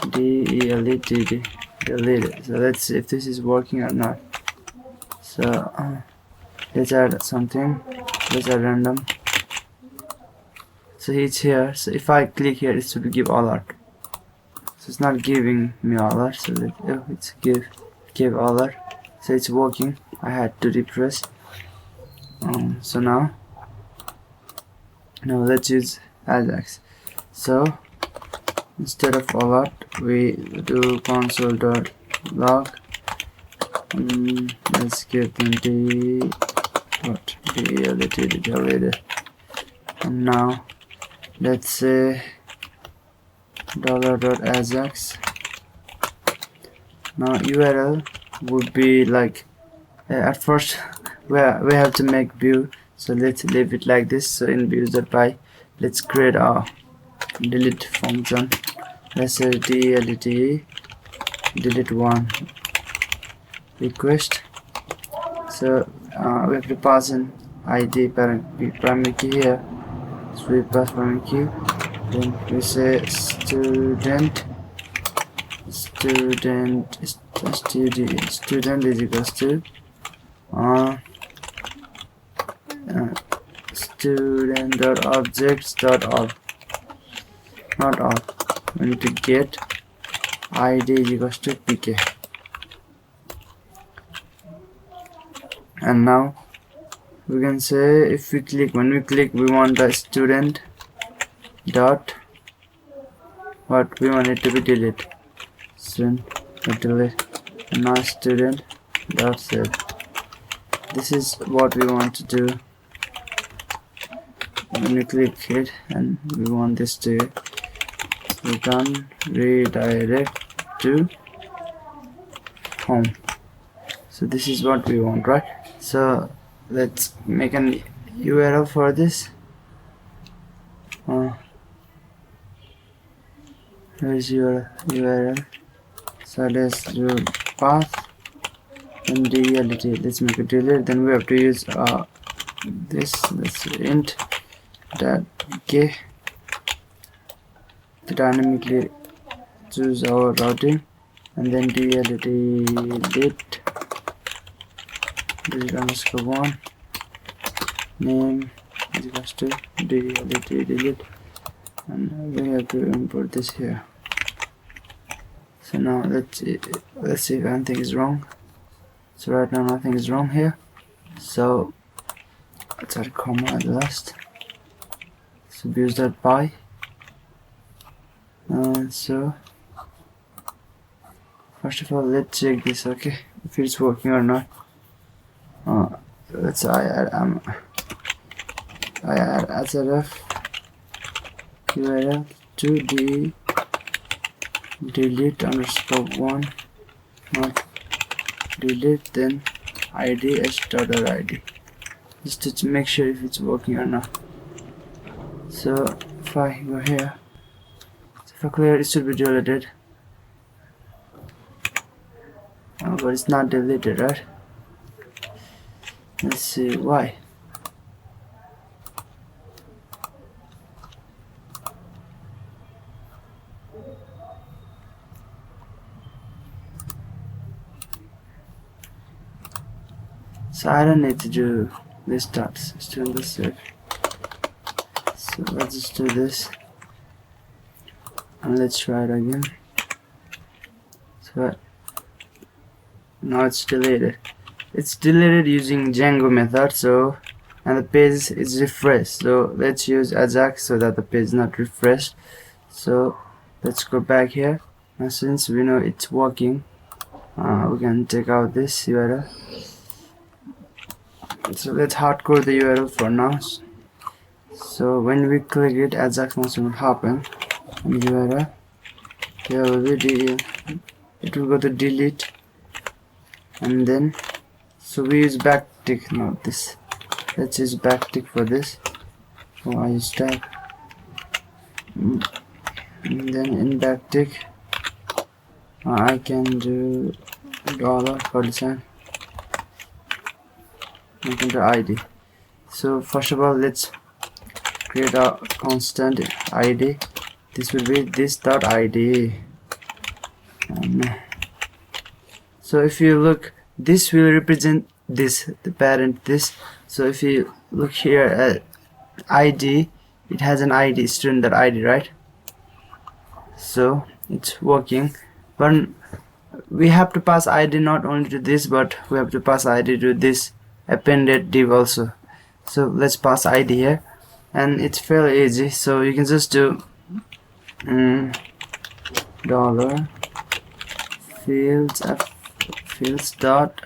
delete. So let's see if this is working or not. So let's add something, let's add random. So it's here, so if I click here it should give alert, so it's not giving me alert, so it's give alert, so it's working. I had to refresh. So now let's use Ajax. So instead of alert we do console.log, let's give them delete, and now let's say $.ajax. now URL would be like at first we have to make view, so let's leave it like this. So in views.py let's create a delete function. Let's say delete one request. So we have to pass in ID primary key here, so we pass primary key, then we say student is equals to student.objects.all, not all, we need to get ID is equals to pk. And now we can say if we click, when we click we want the student dot what we want it to be delete, student delete, and now student dot set. This is what we want to do when we click it, and we want this to return redirect to home. So this is what we want, right? So let's make an URL for this. Here's your URL. So let's do path and delete. Let's make it delete. Then we have to use this. Let's int that k to dynamically choose our routing, and then delete _1 name is equals to delete, and we have to import this here. So now let's see if anything is wrong. So right now nothing is wrong here, so let's add a comma at last. So views.py, so first of all let's check this, okay, if it's working or not. Let's I add href URL to delete _1 not delete, then id h.id, just to make sure if it's working or not. So if I go here, so if I clear it, should be deleted. Oh, but it's not deleted, right? Let's see why. So I don't need to do this dots, still this it. So let's just do this and let's try it again. So now it's deleted. It's deleted using Django method. So and the page is refreshed. So let's use Ajax so that the page is not refreshed. So let's go back here. Now since we know it's working, we can take out this URL. So let's hardcode the URL for now. So when we click it, Ajax function will happen, and URL here will be it will go to delete, and then so we use backtick, not this. Let's use backtick for this. So I use tab, and then in backtick I can do dollar for design. I can do ID. So first of all, let's create a constant ID. This will be this dot ID. So if you look, this will represent this, the parent this. So if you look here at ID, it has an ID, student.id, right? So it's working, but we have to pass ID not only to this, but we have to pass ID to this appended div also. So let's pass ID here, and it's fairly easy. So you can just do dollar fields dot,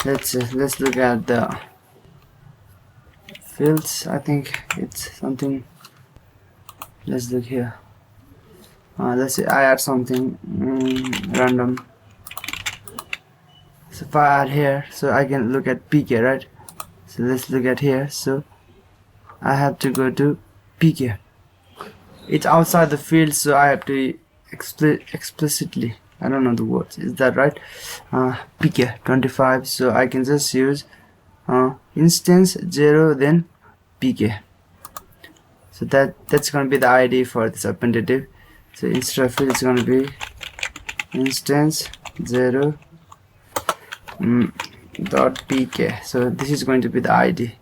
let's look at the fields. I think it's something, let's look here. Let's say I add something random. So if I add here, so I can look at pk, right? So let's look at here. So I have to go to pk. It's outside the field, so I have to explicitly, I don't know the words, is that right? pk 25. So I can just use instance 0 then pk. So that's going to be the ID for this appended. So instead of field, it's going to be instance 0 dot pk. So this is going to be the ID.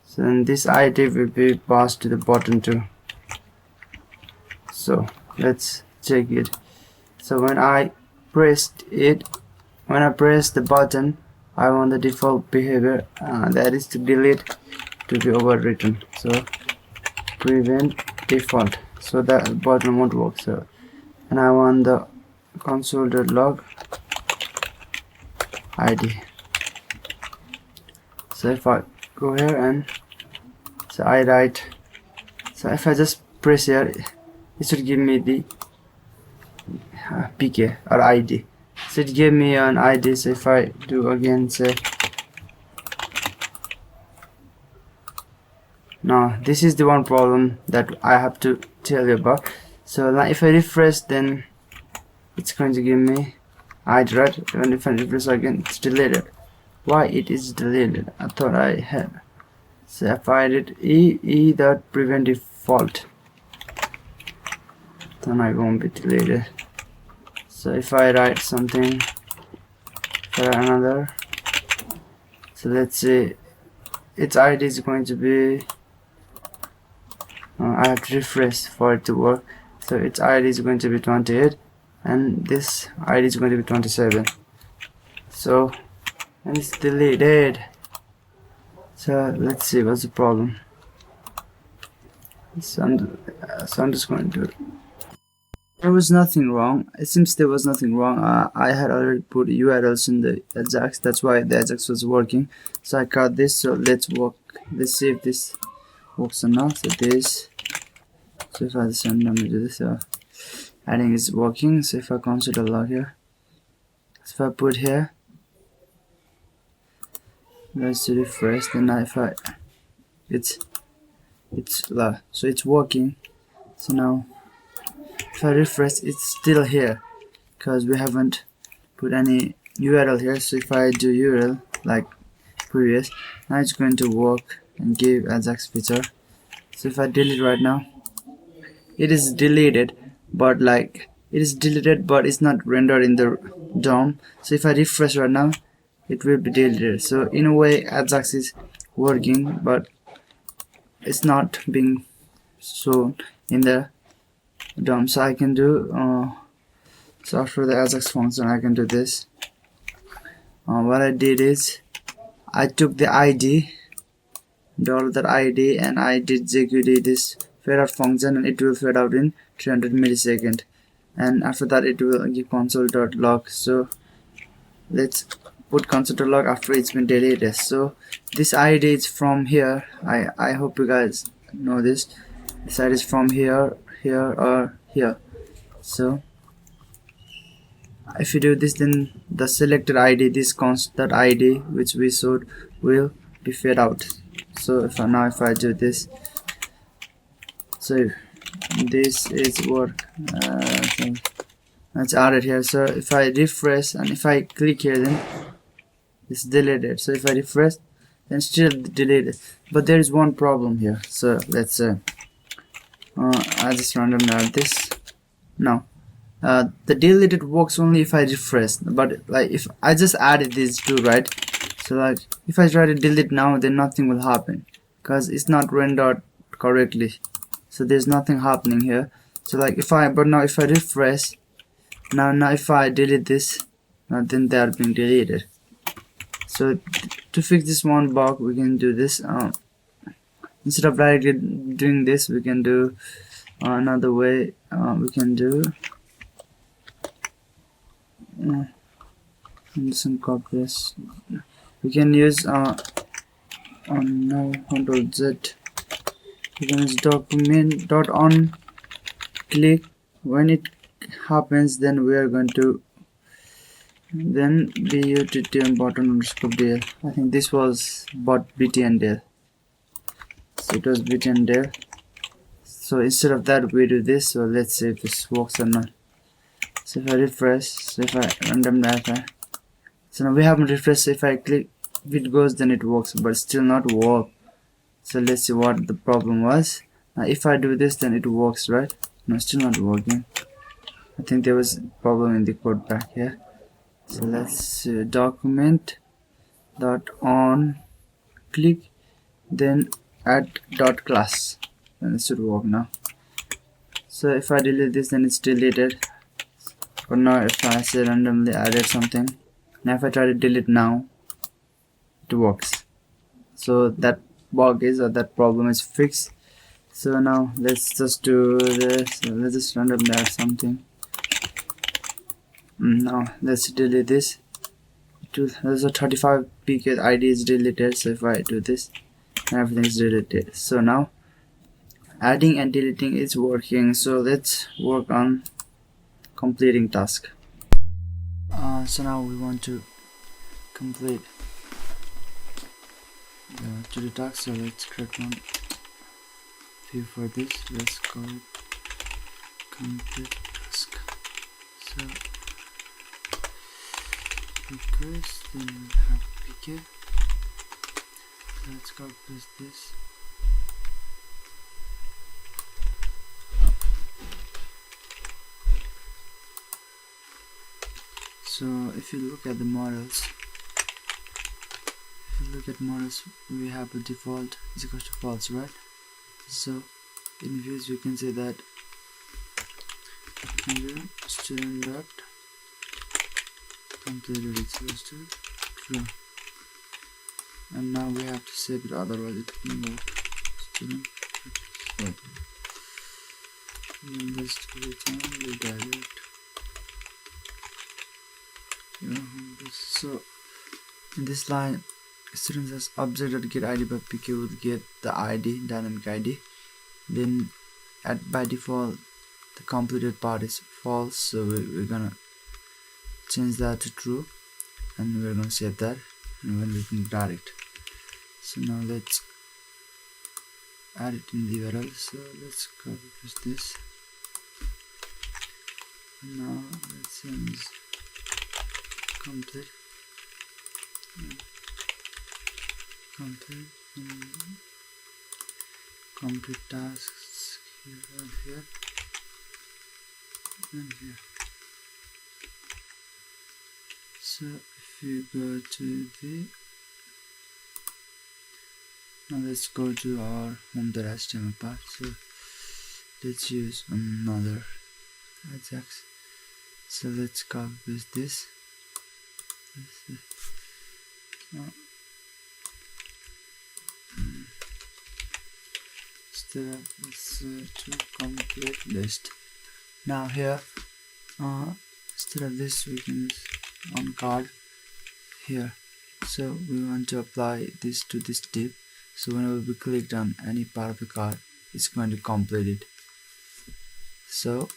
So then this ID will be passed to the button too. So let's check it. So when I press the button, I want the default behavior, that is to delete, to be overwritten. So prevent default, so that button won't work. So and I want the console.log ID. So if I go here and so I write, so if I just press here, it should give me the pk or ID. So it gave me an ID. So if I do again, say, now this is the one problem that I have to tell you about. So now if I refresh, then it's going to give me ID, right? And if I refresh again, it's deleted. Why it is deleted? I thought I had. So if I did e dot prevent default, then I won't be deleted. So if I write something for another, so let's say its ID is going to be, I have to refresh for it to work. So its ID is going to be 28 and this ID is going to be 27. So and it's deleted. So let's see what's the problem. So I'm just going to, there was nothing wrong. It seems there was nothing wrong. I had already put URLs in the Ajax, that's why the Ajax was working. So I cut this. So let's see if this works or not. So this, so if I just randomly do this, I think it's working. So if I console.log here, so if I put here, let's refresh. Then if I so it's working. So now if I refresh, it's still here because we haven't put any URL here. So if I do URL like previous, now it's going to work and give Ajax feature. So if I delete right now, it is deleted, but it's not rendered in the DOM. So if I refresh right now, it will be deleted. So in a way, Ajax is working, but it's not being shown in the DOM. So I can do so after the Ajax function, I can do this. What I did is I took the ID $.id and I did Jquery this fade out function, and it will fade out in 300 milliseconds, and after that it will give console.log. So let's put console.log after it's been deleted. So this ID is from here. I hope you guys know this. This ID is from here, here, or here. So if you do this, then the selected ID, this constant ID which we showed, will be fade out. So if I do this, so this is work. So it's added here. So if I refresh and if I click here, then it's deleted. So if I refresh, then still deleted. But there is one problem here. So let's say I just randomly add this. Now the deleted works only if I refresh, but like if I just added these two, right? So like if I try to delete now, then nothing will happen because it's not rendered correctly. So there's nothing happening here. So like if I refresh now if I delete this, then they are being deleted. So to fix this one bug, we can do this. Instead of directly doing this, we can do another way. We can do some copies. We can use Control-Z. We can use document.on click. When it happens, then we are going to then butt button underscore del. I think this was btn del. So it was btn del. So instead of that, we do this. So let's see if this works or not. So if I refresh, so if I random data, so now we haven't refreshed. So if I click, if it goes, then it works, but still not work. So let's see what the problem was. Now if I do this, then it works, right? No, still not working. I think there was a problem in the code back here. So let's document dot on click, then add dot class, and it should work now. So if I delete this, then it's deleted. But now if I say randomly added something, now if I try to delete now, it works. So that bug is, or that problem is fixed. So now let's just do this. So let's just randomly add something. Now let's delete this. There's a 35 pk ID is deleted. So if I do this, everything is deleted. So now adding and deleting is working. So let's work on completing task. So now we want to complete to the task. So let's create one view for this. Let's call it complete task. So request, then we have pk. Let's copy this. So if you look at the models, we have a default is equal to false, right? So in views we can say that student dot completed is equal to true, and now we have to save it, otherwise it won't work. Student and let's return the direct. So in this line, students as object.get id by pk will get the id, dynamic id. Then by default the completed part is false, so we're gonna change that to true, and we're gonna save that, and when we can direct. So now let's add it in the URL. So let's copy paste this. Now let's use complete complete tasks here and here. So if you go to the, now let's go to our home.html part. So let's use another Ajax. So let's copy paste this. Let's to complete list. Now here, instead of this, we can use on card here. So we want to apply this to this div. So whenever we click on any part of the card, it's going to complete it. So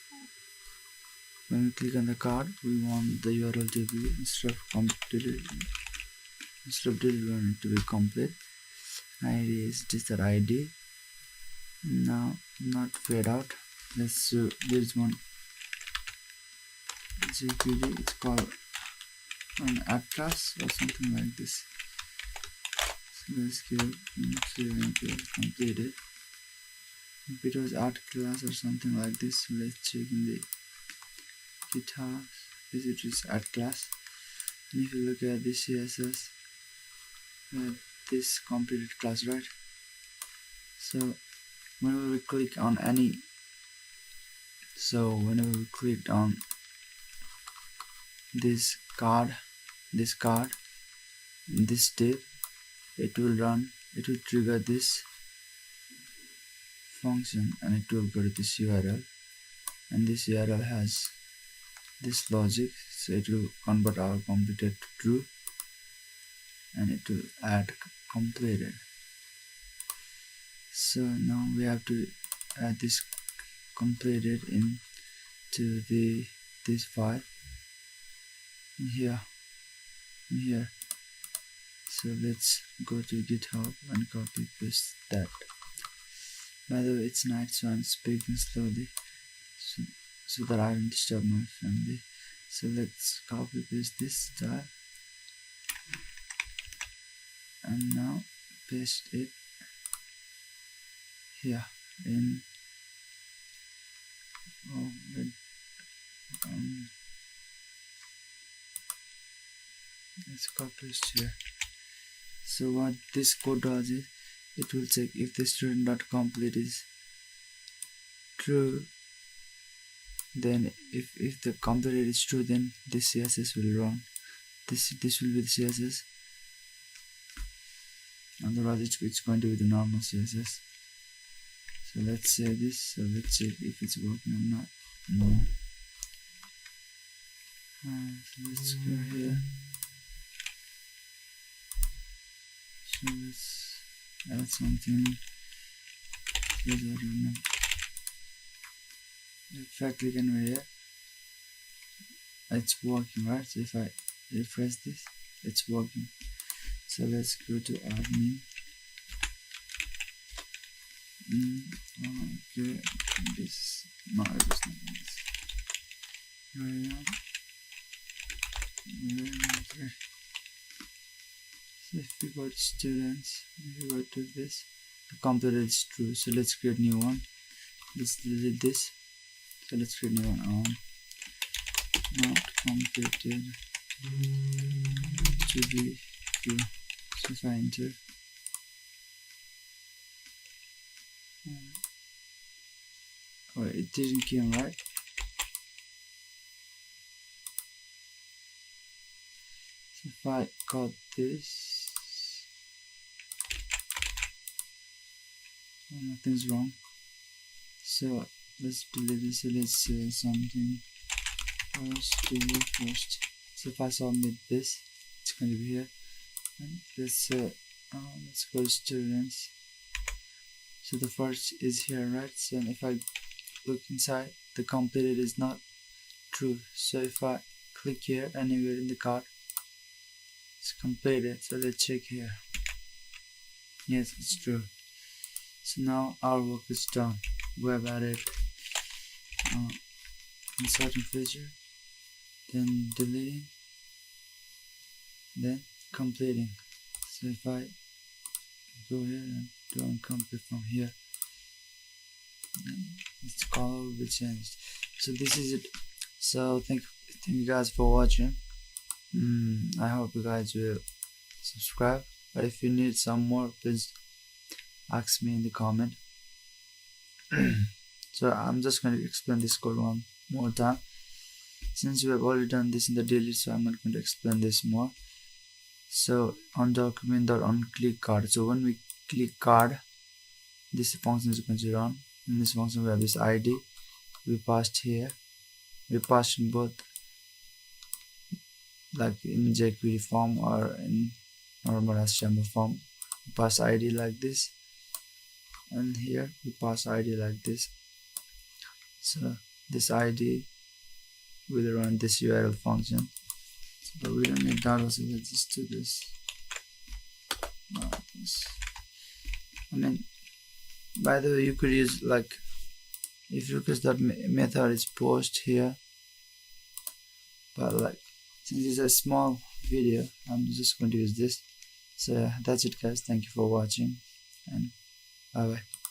when we click on the card, we want the URL to be instead of deleted, we want it to be complete. ID is just that ID. Now not fade out. Let's do this one. Jquery, it's called an app class or something like this. So let's give completed. If it was art class or something like this, so let's check in the GitHub. Is it is art class? And if you look at this CSS, this completed class, right? So whenever we click on any, this card, this div, it will trigger this function and it will go to this URL, and this URL has this logic, so it will convert our completed to true and it will add completed. So now we have to add this completed into this file in here. So let's go to GitHub and copy paste that. By the way, it's night, so I'm speaking slowly so that I don't disturb my family. So let's copy paste this style and now paste it here in let's copy paste here. So what this code does is it will check if the student.complete is true. Then if the completed is true, then this CSS will run. This will be the CSS. Otherwise it's going to be the normal CSS. So let's say this. So let's check if it's working or not. No. So let's go here. So let's add something. I don't know. If I click anywhere here, it's working, right? So if I refresh this, it's working. So let's go to admin. Okay, this no, it's not this. Okay. So if we go to students, if we go to this, the completed is true. So let's create new one. Let's delete this. So let's create new one. Not completed to be true. So if I enter, oh, it didn't come, right? So if I cut this, oh, nothing's wrong. So let's delete this. So let's say something first. So if I submit this, it's going to be here. And let's go to students. So the first is here, right? So if I look inside, the completed is not true. So if I click here anywhere in the card, it's completed. So let's check here. Yes, it's true. So now our work is done. We have added inserting feature, then deleting, then completing. So if I go here and do uncomplete from here, its color will be changed. So this is it. So thank you guys for watching. I hope you guys will subscribe, but if you need some more, please ask me in the comment. So I'm just going to explain this code one more time, since we have already done this in the delete, so I'm not going to explain this more. So on document.onClick card, so when we click card, this function is going to run. In this function we have this id we passed here, we passed in both, like in Jquery form or in normal HTML form. We pass id like this, and here we pass id like this. So this id will run this URL function, but we don't need that, so let's just do this. I mean, by the way, you could use, like, if you use that method is post here, but like since it's a small video, I'm just going to use this. So that's it guys, thank you for watching, and bye bye.